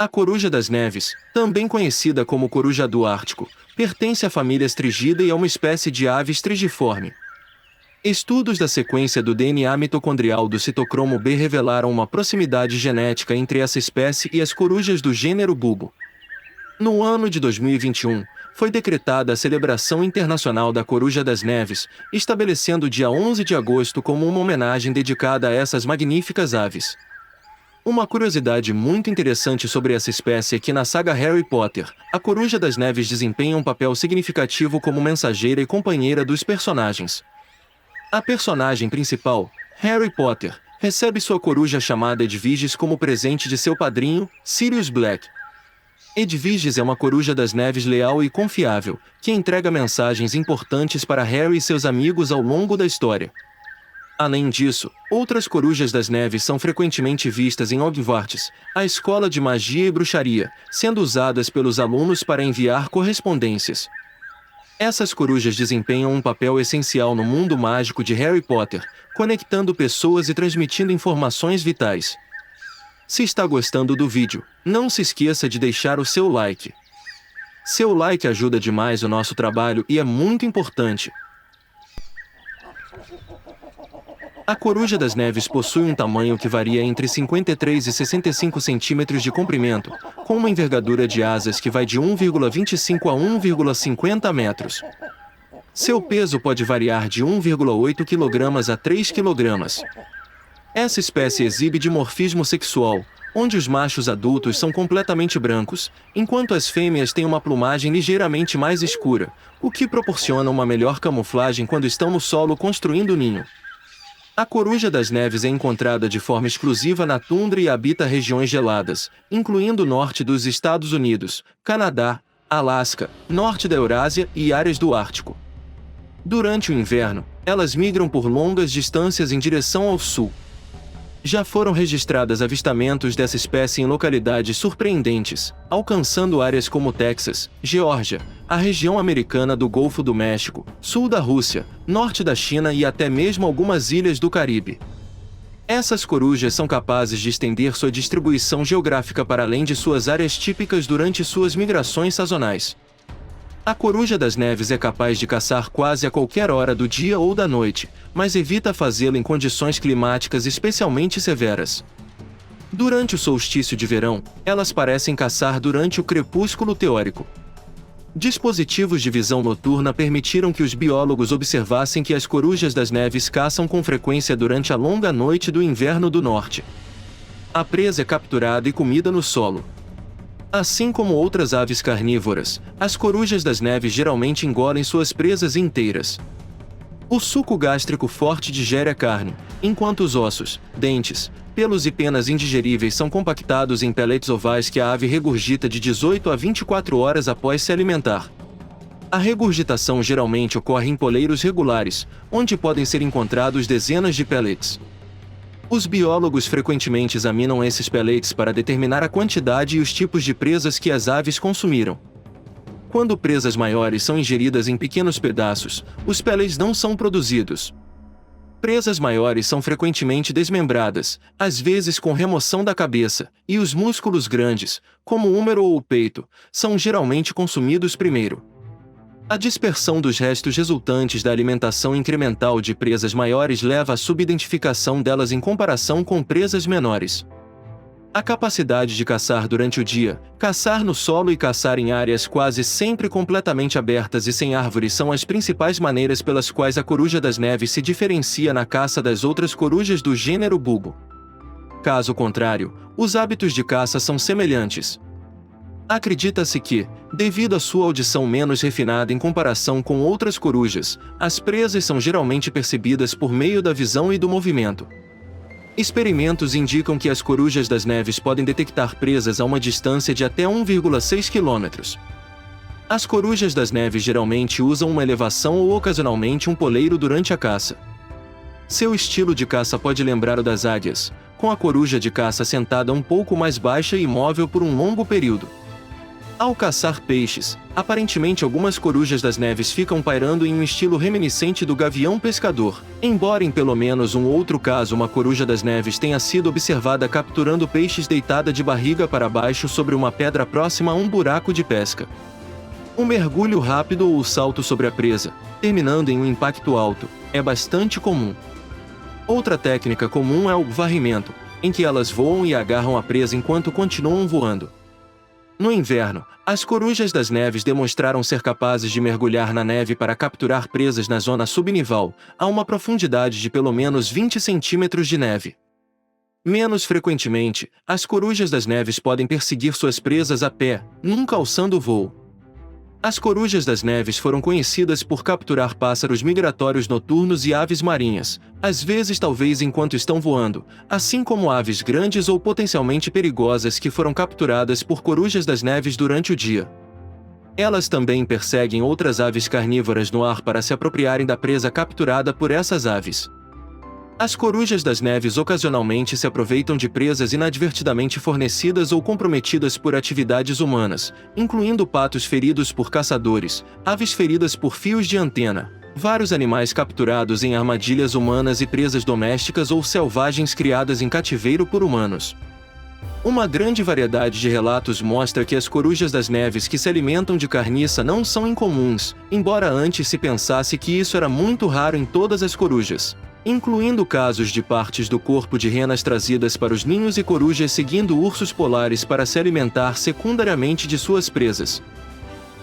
A coruja das neves, também conhecida como coruja do Ártico, pertence à família Strigida e é uma espécie de ave estrigiforme. Estudos da sequência do DNA mitocondrial do citocromo B revelaram uma proximidade genética entre essa espécie e as corujas do gênero Bulbo. No ano de 2021, foi decretada a celebração internacional da Coruja das Neves, estabelecendo o dia 11 de agosto como uma homenagem dedicada a essas magníficas aves. Uma curiosidade muito interessante sobre essa espécie é que na saga Harry Potter, a Coruja das Neves desempenha um papel significativo como mensageira e companheira dos personagens. A personagem principal, Harry Potter, recebe sua coruja chamada Edwiges como presente de seu padrinho, Sirius Black. Edwiges é uma coruja das neves leal e confiável, que entrega mensagens importantes para Harry e seus amigos ao longo da história. Além disso, outras corujas das neves são frequentemente vistas em Hogwarts, a escola de magia e bruxaria, sendo usadas pelos alunos para enviar correspondências. Essas corujas desempenham um papel essencial no mundo mágico de Harry Potter, conectando pessoas e transmitindo informações vitais. Se está gostando do vídeo, não se esqueça de deixar o seu like. Seu like ajuda demais o nosso trabalho e é muito importante. A coruja das neves possui um tamanho que varia entre 53 e 65 centímetros de comprimento, com uma envergadura de asas que vai de 1,25 a 1,50 metros. Seu peso pode variar de 1,8 kg a 3 kg. Essa espécie exibe dimorfismo sexual, onde os machos adultos são completamente brancos, enquanto as fêmeas têm uma plumagem ligeiramente mais escura, o que proporciona uma melhor camuflagem quando estão no solo construindo o ninho. A coruja das neves é encontrada de forma exclusiva na tundra e habita regiões geladas, incluindo o norte dos Estados Unidos, Canadá, Alasca, norte da Eurásia e áreas do Ártico. Durante o inverno, elas migram por longas distâncias em direção ao sul. Já foram registrados avistamentos dessa espécie em localidades surpreendentes, alcançando áreas como Texas, Geórgia, a região americana do Golfo do México, sul da Rússia, norte da China e até mesmo algumas ilhas do Caribe. Essas corujas são capazes de estender sua distribuição geográfica para além de suas áreas típicas durante suas migrações sazonais. A coruja das neves é capaz de caçar quase a qualquer hora do dia ou da noite, mas evita fazê-lo em condições climáticas especialmente severas. Durante o solstício de verão, elas parecem caçar durante o crepúsculo teórico. Dispositivos de visão noturna permitiram que os biólogos observassem que as corujas das neves caçam com frequência durante a longa noite do inverno do norte. A presa é capturada e comida no solo. Assim como outras aves carnívoras, as corujas das neves geralmente engolem suas presas inteiras. O suco gástrico forte digere a carne, enquanto os ossos, dentes, pelos e penas indigeríveis são compactados em pellets ovais que a ave regurgita de 18 a 24 horas após se alimentar. A regurgitação geralmente ocorre em poleiros regulares, onde podem ser encontrados dezenas de pellets. Os biólogos frequentemente examinam esses pellets para determinar a quantidade e os tipos de presas que as aves consumiram. Quando presas maiores são ingeridas em pequenos pedaços, os pellets não são produzidos. Presas maiores são frequentemente desmembradas, às vezes com remoção da cabeça, e os músculos grandes, como o húmero ou o peito, são geralmente consumidos primeiro. A dispersão dos restos resultantes da alimentação incremental de presas maiores leva à subidentificação delas em comparação com presas menores. A capacidade de caçar durante o dia, caçar no solo e caçar em áreas quase sempre completamente abertas e sem árvores são as principais maneiras pelas quais a coruja das neves se diferencia na caça das outras corujas do gênero Bulbo. Caso contrário, os hábitos de caça são semelhantes. Acredita-se que, devido à sua audição menos refinada em comparação com outras corujas, as presas são geralmente percebidas por meio da visão e do movimento. Experimentos indicam que as corujas das neves podem detectar presas a uma distância de até 1,6 km. As corujas das neves geralmente usam uma elevação ou ocasionalmente um poleiro durante a caça. Seu estilo de caça pode lembrar o das águias, com a coruja de caça sentada um pouco mais baixa e imóvel por um longo período. Ao caçar peixes, aparentemente algumas corujas das neves ficam pairando em um estilo reminiscente do gavião pescador, embora em pelo menos um outro caso uma coruja das neves tenha sido observada capturando peixes deitada de barriga para baixo sobre uma pedra próxima a um buraco de pesca. O mergulho rápido ou o salto sobre a presa, terminando em um impacto alto, é bastante comum. Outra técnica comum é o varrimento, em que elas voam e agarram a presa enquanto continuam voando. No inverno, as corujas das neves demonstraram ser capazes de mergulhar na neve para capturar presas na zona subnival, a uma profundidade de pelo menos 20 centímetros de neve. Menos frequentemente, as corujas das neves podem perseguir suas presas a pé, nunca alçando o voo. As corujas das neves foram conhecidas por capturar pássaros migratórios noturnos e aves marinhas, às vezes talvez enquanto estão voando, assim como aves grandes ou potencialmente perigosas que foram capturadas por corujas das neves durante o dia. Elas também perseguem outras aves carnívoras no ar para se apropriarem da presa capturada por essas aves. As corujas das neves ocasionalmente se aproveitam de presas inadvertidamente fornecidas ou comprometidas por atividades humanas, incluindo patos feridos por caçadores, aves feridas por fios de antena, vários animais capturados em armadilhas humanas e presas domésticas ou selvagens criadas em cativeiro por humanos. Uma grande variedade de relatos mostra que as corujas das neves que se alimentam de carniça não são incomuns, embora antes se pensasse que isso era muito raro em todas as corujas, incluindo casos de partes do corpo de renas trazidas para os ninhos e corujas seguindo ursos polares para se alimentar secundariamente de suas presas.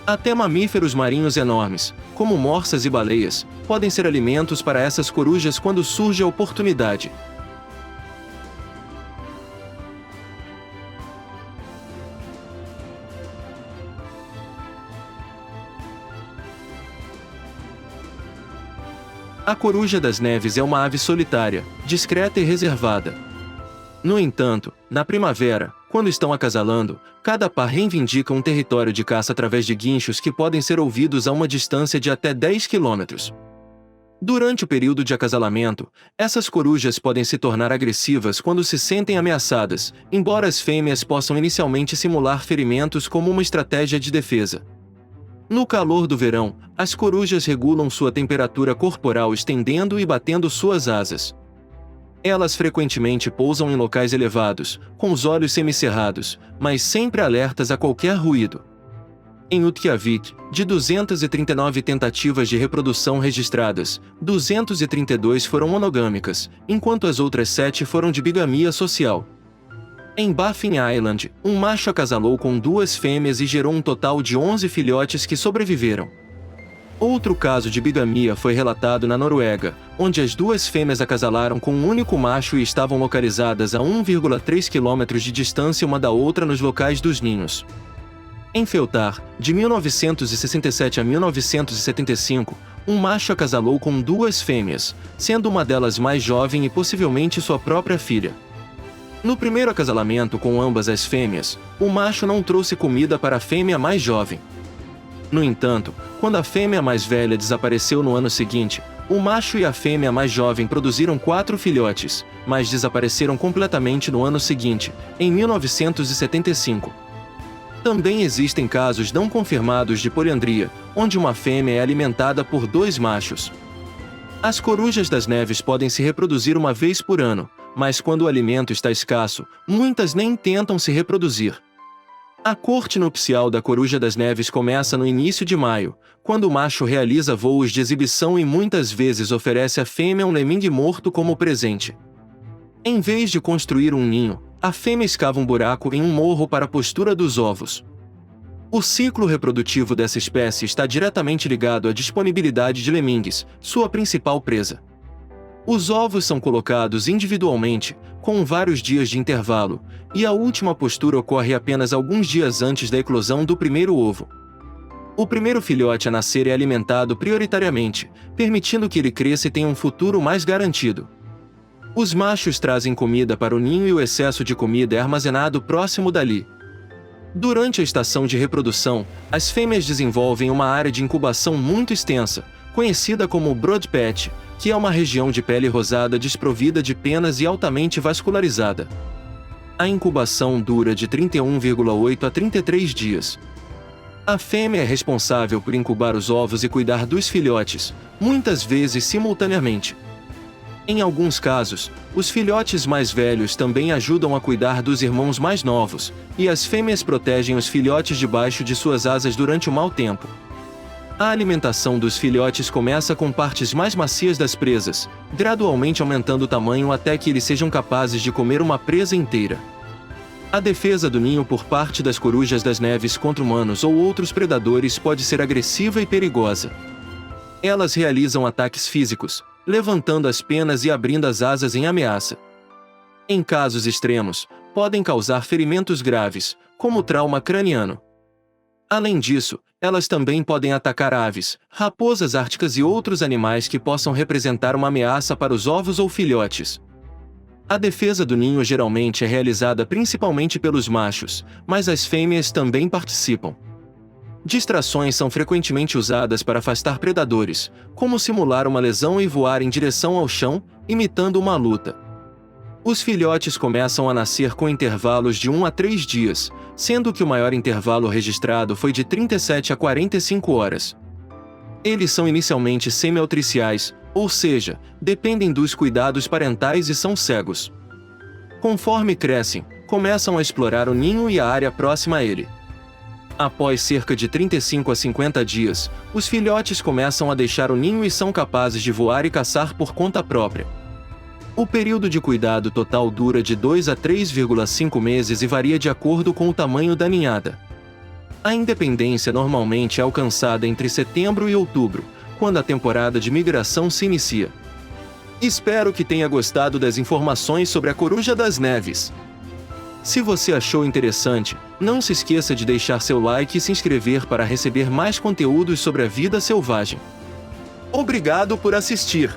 Até mamíferos marinhos enormes, como morsas e baleias, podem ser alimentos para essas corujas quando surge a oportunidade. A coruja das neves é uma ave solitária, discreta e reservada. No entanto, na primavera, quando estão acasalando, cada par reivindica um território de caça através de guinchos que podem ser ouvidos a uma distância de até 10 quilômetros. Durante o período de acasalamento, essas corujas podem se tornar agressivas quando se sentem ameaçadas, embora as fêmeas possam inicialmente simular ferimentos como uma estratégia de defesa. No calor do verão, as corujas regulam sua temperatura corporal estendendo e batendo suas asas. Elas frequentemente pousam em locais elevados, com os olhos semicerrados, mas sempre alertas a qualquer ruído. Em Utqiagvik, de 239 tentativas de reprodução registradas, 232 foram monogâmicas, enquanto as outras 7 foram de bigamia social. Em Baffin Island, um macho acasalou com 2 fêmeas e gerou um total de 11 filhotes que sobreviveram. Outro caso de bigamia foi relatado na Noruega, onde as 2 fêmeas acasalaram com um único macho e estavam localizadas a 1,3 km de distância uma da outra nos locais dos ninhos. Em Feltar, de 1967 a 1975, um macho acasalou com 2 fêmeas, sendo uma delas mais jovem e possivelmente sua própria filha. No primeiro acasalamento com ambas as fêmeas, o macho não trouxe comida para a fêmea mais jovem. No entanto, quando a fêmea mais velha desapareceu no ano seguinte, o macho e a fêmea mais jovem produziram 4 filhotes, mas desapareceram completamente no ano seguinte, em 1975. Também existem casos não confirmados de poliandria, onde uma fêmea é alimentada por 2 machos. As corujas das neves podem se reproduzir uma vez por ano, mas quando o alimento está escasso, muitas nem tentam se reproduzir. A corte nupcial da coruja das neves começa no início de maio, quando o macho realiza voos de exibição e muitas vezes oferece à fêmea um lemingue morto como presente. Em vez de construir um ninho, a fêmea escava um buraco em um morro para a postura dos ovos. O ciclo reprodutivo dessa espécie está diretamente ligado à disponibilidade de lemingues, sua principal presa. Os ovos são colocados individualmente, com vários dias de intervalo, e a última postura ocorre apenas alguns dias antes da eclosão do primeiro ovo. O primeiro filhote a nascer é alimentado prioritariamente, permitindo que ele cresça e tenha um futuro mais garantido. Os machos trazem comida para o ninho e o excesso de comida é armazenado próximo dali. Durante a estação de reprodução, as fêmeas desenvolvem uma área de incubação muito extensa, conhecida como brood patch, que é uma região de pele rosada desprovida de penas e altamente vascularizada. A incubação dura de 31,8 a 33 dias. A fêmea é responsável por incubar os ovos e cuidar dos filhotes, muitas vezes simultaneamente. Em alguns casos, os filhotes mais velhos também ajudam a cuidar dos irmãos mais novos, e as fêmeas protegem os filhotes debaixo de suas asas durante o mau tempo. A alimentação dos filhotes começa com partes mais macias das presas, gradualmente aumentando o tamanho até que eles sejam capazes de comer uma presa inteira. A defesa do ninho por parte das corujas das neves contra humanos ou outros predadores pode ser agressiva e perigosa. Elas realizam ataques físicos, levantando as penas e abrindo as asas em ameaça. Em casos extremos, podem causar ferimentos graves, como trauma craniano. Além disso, elas também podem atacar aves, raposas árticas e outros animais que possam representar uma ameaça para os ovos ou filhotes. A defesa do ninho geralmente é realizada principalmente pelos machos, mas as fêmeas também participam. Distrações são frequentemente usadas para afastar predadores, como simular uma lesão e voar em direção ao chão, imitando uma luta. Os filhotes começam a nascer com intervalos de 1 a 3 dias, sendo que o maior intervalo registrado foi de 37 a 45 horas. Eles são inicialmente semi-altriciais, ou seja, dependem dos cuidados parentais e são cegos. Conforme crescem, começam a explorar o ninho e a área próxima a ele. Após cerca de 35 a 50 dias, os filhotes começam a deixar o ninho e são capazes de voar e caçar por conta própria. O período de cuidado total dura de 2 a 3,5 meses e varia de acordo com o tamanho da ninhada. A independência normalmente é alcançada entre setembro e outubro, quando a temporada de migração se inicia. Espero que tenha gostado das informações sobre a coruja das neves. Se você achou interessante, não se esqueça de deixar seu like e se inscrever para receber mais conteúdos sobre a vida selvagem. Obrigado por assistir!